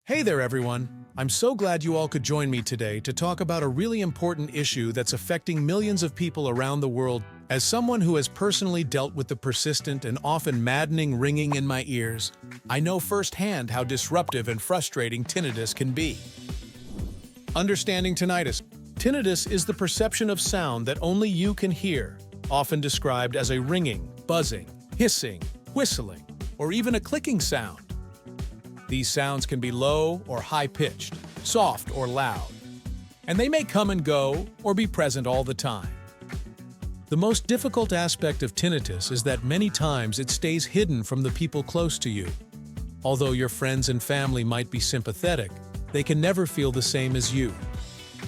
Hey there, everyone. I'm so glad you all could join me today to talk about a really important issue that's affecting millions of people around the world. As someone who has personally dealt with the persistent and often maddening ringing in my ears, I know firsthand how disruptive and frustrating tinnitus can be. Understanding tinnitus. Tinnitus is the perception of sound that only you can hear, often described as a ringing, buzzing, hissing, whistling, or even a clicking sound. These sounds can be low or high-pitched, soft or loud, and they may come and go or be present all the time. The most difficult aspect of tinnitus is that many times it stays hidden from the people close to you. Although your friends and family might be sympathetic, they can never feel the same as you.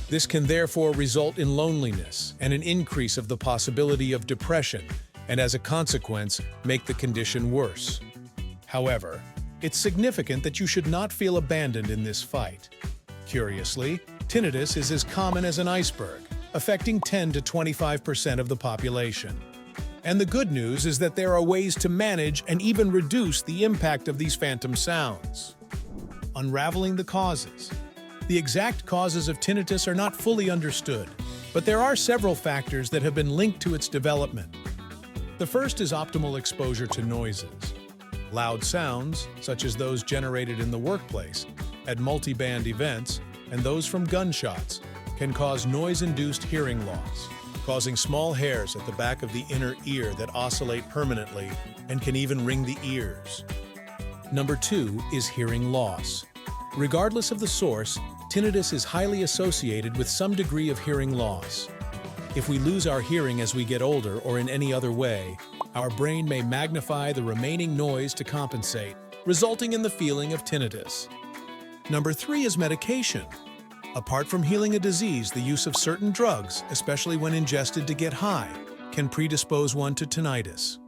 This can therefore result in loneliness and an increase of the possibility of depression, and as a consequence, make the condition worse. However, it's significant that you should not feel abandoned in this fight. Curiously, tinnitus is as common as an iceberg, affecting 10 to 25% of the population. And the good news is that there are ways to manage and even reduce the impact of these phantom sounds. Unraveling the causes. The exact causes of tinnitus are not fully understood, but there are several factors that have been linked to its development. The first is optimal exposure to noises. Loud sounds, such as those generated in the workplace, at multi-band events, and those from gunshots, can cause noise-induced hearing loss, causing small hairs at the back of the inner ear that oscillate permanently and can even ring the ears. Number 2 is hearing loss. Regardless of the source, tinnitus is highly associated with some degree of hearing loss. If we lose our hearing as we get older or in any other way, our brain may magnify the remaining noise to compensate, resulting in the feeling of tinnitus. Number 3 is medication. Apart from healing a disease, the use of certain drugs, especially when ingested to get high, can predispose one to tinnitus.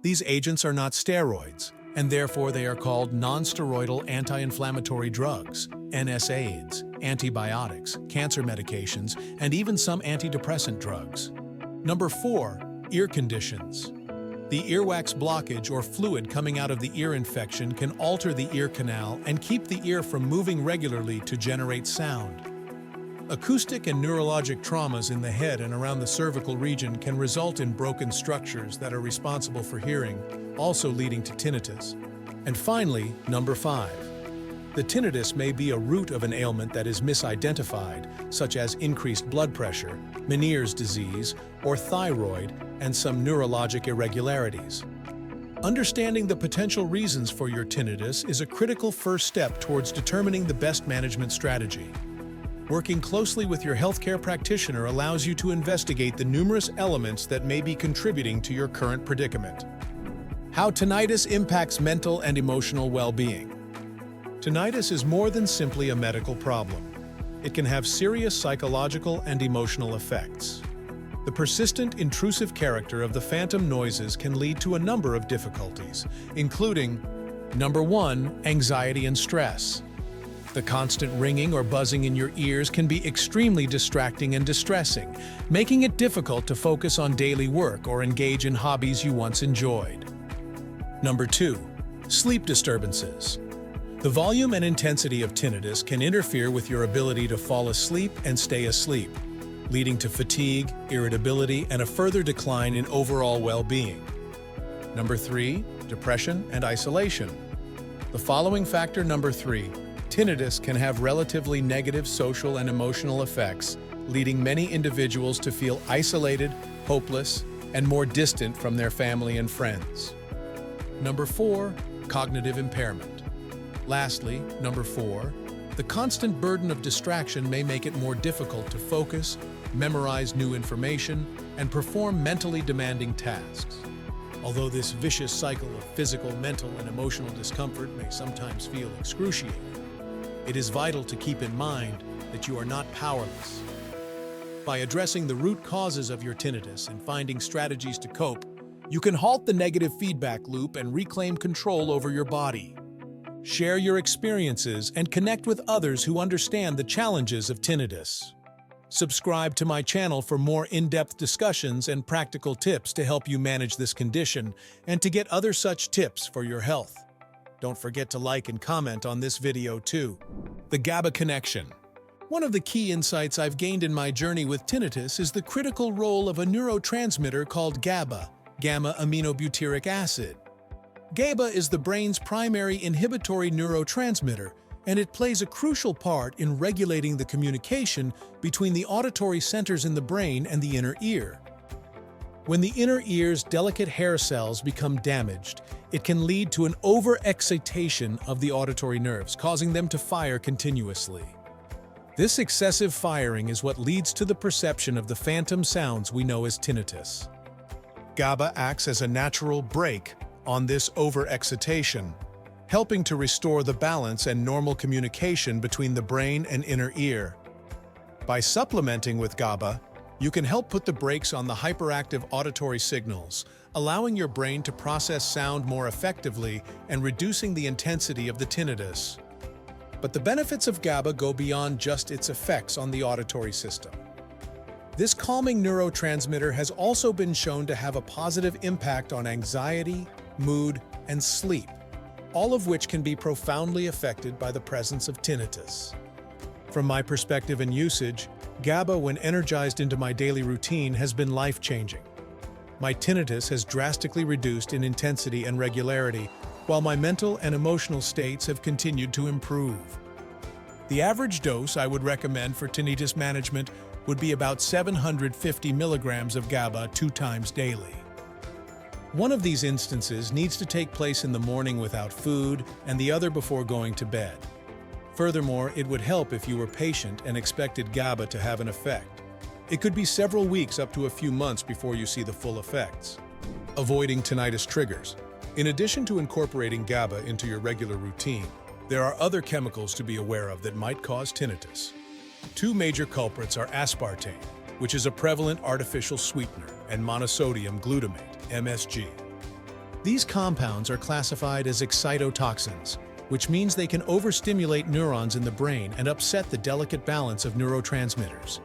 These agents are not steroids, and therefore they are called non-steroidal anti-inflammatory drugs, NSAIDs, antibiotics, cancer medications, and even some antidepressant drugs. Number 4, ear conditions. The earwax blockage or fluid coming out of the ear infection can alter the ear canal and keep the ear from moving regularly to generate sound. Acoustic and neurologic traumas in the head and around the cervical region can result in broken structures that are responsible for hearing, also leading to tinnitus. And finally, number 5. The tinnitus may be a root of an ailment that is misidentified, such as increased blood pressure, Meniere's disease, or thyroid, and some neurologic irregularities. Understanding the potential reasons for your tinnitus is a critical first step towards determining the best management strategy. Working closely with your healthcare practitioner allows you to investigate the numerous elements that may be contributing to your current predicament. How tinnitus impacts mental and emotional well-being. Tinnitus is more than simply a medical problem. It can have serious psychological and emotional effects. The persistent, intrusive character of the phantom noises can lead to a number of difficulties, including Number 1, anxiety and stress. The constant ringing or buzzing in your ears can be extremely distracting and distressing, making it difficult to focus on daily work or engage in hobbies you once enjoyed. Number 2, sleep disturbances. The volume and intensity of tinnitus can interfere with your ability to fall asleep and stay asleep, leading to fatigue, irritability, and a further decline in overall well-being. Number 3, depression and isolation. The following factor number 3, tinnitus can have relatively negative social and emotional effects, leading many individuals to feel isolated, hopeless, and more distant from their family and friends. Number 4, cognitive impairment. Lastly, number 4, the constant burden of distraction may make it more difficult to focus, memorize new information, and perform mentally demanding tasks. Although this vicious cycle of physical, mental, and emotional discomfort may sometimes feel excruciating, it is vital to keep in mind that you are not powerless. By addressing the root causes of your tinnitus and finding strategies to cope, you can halt the negative feedback loop and reclaim control over your body. Share your experiences and connect with others who understand the challenges of tinnitus. Subscribe to my channel for more in-depth discussions and practical tips to help you manage this condition and to get other such tips for your health. Don't forget to like and comment on this video too. The GABA connection. One of the key insights I've gained in my journey with tinnitus is the critical role of a neurotransmitter called GABA, gamma-aminobutyric acid. GABA is the brain's primary inhibitory neurotransmitter, and it plays a crucial part in regulating the communication between the auditory centers in the brain and the inner ear. When the inner ear's delicate hair cells become damaged, it can lead to an overexcitation of the auditory nerves, causing them to fire continuously. This excessive firing is what leads to the perception of the phantom sounds we know as tinnitus. GABA acts as a natural brake on this overexcitation, helping to restore the balance and normal communication between the brain and inner ear. By supplementing with GABA, you can help put the brakes on the hyperactive auditory signals, allowing your brain to process sound more effectively and reducing the intensity of the tinnitus. But the benefits of GABA go beyond just its effects on the auditory system. This calming neurotransmitter has also been shown to have a positive impact on anxiety, mood, and sleep, all of which can be profoundly affected by the presence of tinnitus. From my perspective and usage, GABA, when energized into my daily routine, has been life-changing. My tinnitus has drastically reduced in intensity and regularity, while my mental and emotional states have continued to improve. The average dose I would recommend for tinnitus management would be about 750 milligrams of GABA 2 times daily. One of these instances needs to take place in the morning without food, and the other before going to bed. Furthermore, it would help if you were patient and expected GABA to have an effect. It could be several weeks up to a few months before you see the full effects. Avoiding tinnitus triggers. In addition to incorporating GABA into your regular routine, there are other chemicals to be aware of that might cause tinnitus. 2 major culprits are aspartame, which is a prevalent artificial sweetener, and monosodium glutamate, MSG. These compounds are classified as excitotoxins, which means they can overstimulate neurons in the brain and upset the delicate balance of neurotransmitters.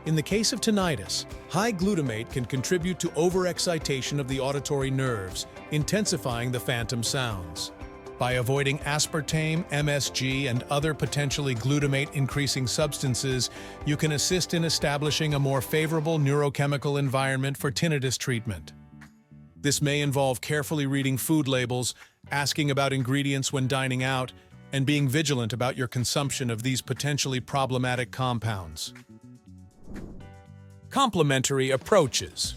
In the case of tinnitus, high glutamate can contribute to overexcitation of the auditory nerves, intensifying the phantom sounds. By avoiding aspartame, MSG, and other potentially glutamate-increasing substances, you can assist in establishing a more favorable neurochemical environment for tinnitus treatment. This may involve carefully reading food labels, asking about ingredients when dining out, and being vigilant about your consumption of these potentially problematic compounds. Complementary approaches.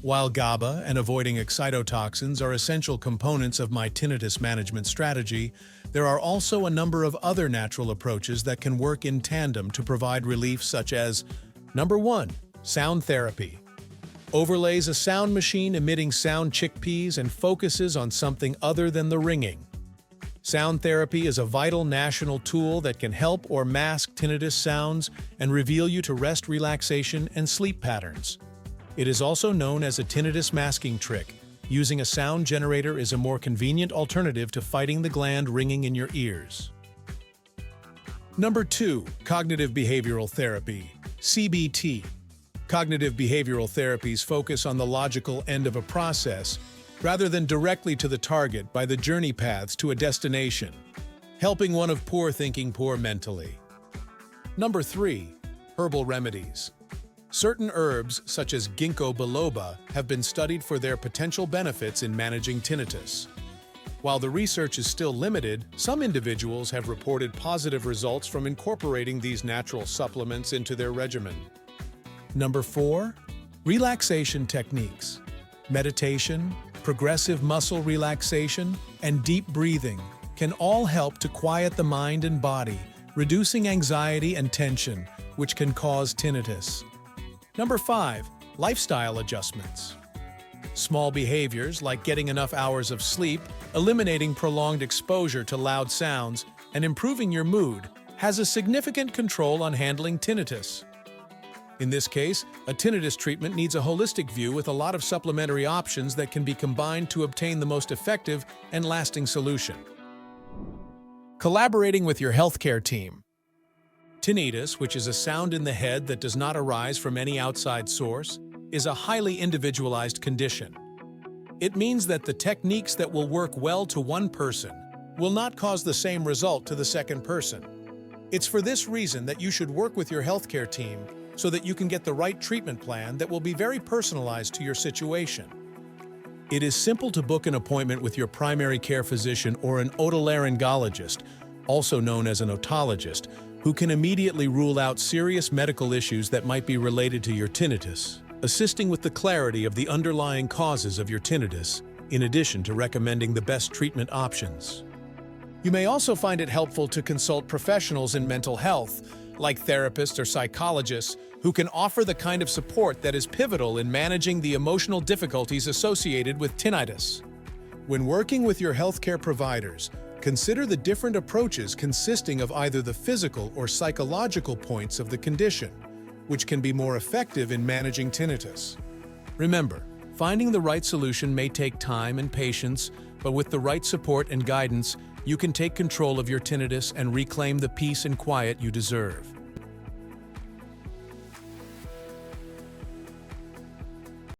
While GABA and avoiding excitotoxins are essential components of my tinnitus management strategy, there are also a number of other natural approaches that can work in tandem to provide relief, such as: Number 1. Sound therapy. Overlays a sound machine emitting sound chickpeas and focuses on something other than the ringing. Sound therapy is a vital national tool that can help or mask tinnitus sounds and reveal you to rest, relaxation, and sleep patterns. It is also known as a tinnitus masking trick. Using a sound generator is a more convenient alternative to fighting the gland ringing in your ears. Number 2. Cognitive behavioral therapy, CBT. Cognitive behavioral therapies focus on the logical end of a process, rather than directly to the target by the journey paths to a destination, helping one of poor thinking poor mentally. Number 3. Herbal remedies. Certain herbs, such as ginkgo biloba, have been studied for their potential benefits in managing tinnitus. While the research is still limited, some individuals have reported positive results from incorporating these natural supplements into their regimen. Number 4. Relaxation techniques. Meditation, progressive muscle relaxation, and deep breathing can all help to quiet the mind and body, reducing anxiety and tension, which can cause tinnitus. Number 5. Lifestyle adjustments. Small behaviors like getting enough hours of sleep, eliminating prolonged exposure to loud sounds, and improving your mood has a significant control on handling tinnitus. In this case, a tinnitus treatment needs a holistic view with a lot of supplementary options that can be combined to obtain the most effective and lasting solution. Collaborating with your healthcare team. Tinnitus, which is a sound in the head that does not arise from any outside source, is a highly individualized condition. It means that the techniques that will work well to one person will not cause the same result to the second person. It's for this reason that you should work with your healthcare team so that you can get the right treatment plan that will be very personalized to your situation. It is simple to book an appointment with your primary care physician or an otolaryngologist, also known as an otologist, who can immediately rule out serious medical issues that might be related to your tinnitus, assisting with the clarity of the underlying causes of your tinnitus, in addition to recommending the best treatment options. You may also find it helpful to consult professionals in mental health, like therapists or psychologists, who can offer the kind of support that is pivotal in managing the emotional difficulties associated with tinnitus. When working with your healthcare providers, consider the different approaches consisting of either the physical or psychological points of the condition, which can be more effective in managing tinnitus. Remember, finding the right solution may take time and patience, but with the right support and guidance, you can take control of your tinnitus and reclaim the peace and quiet you deserve.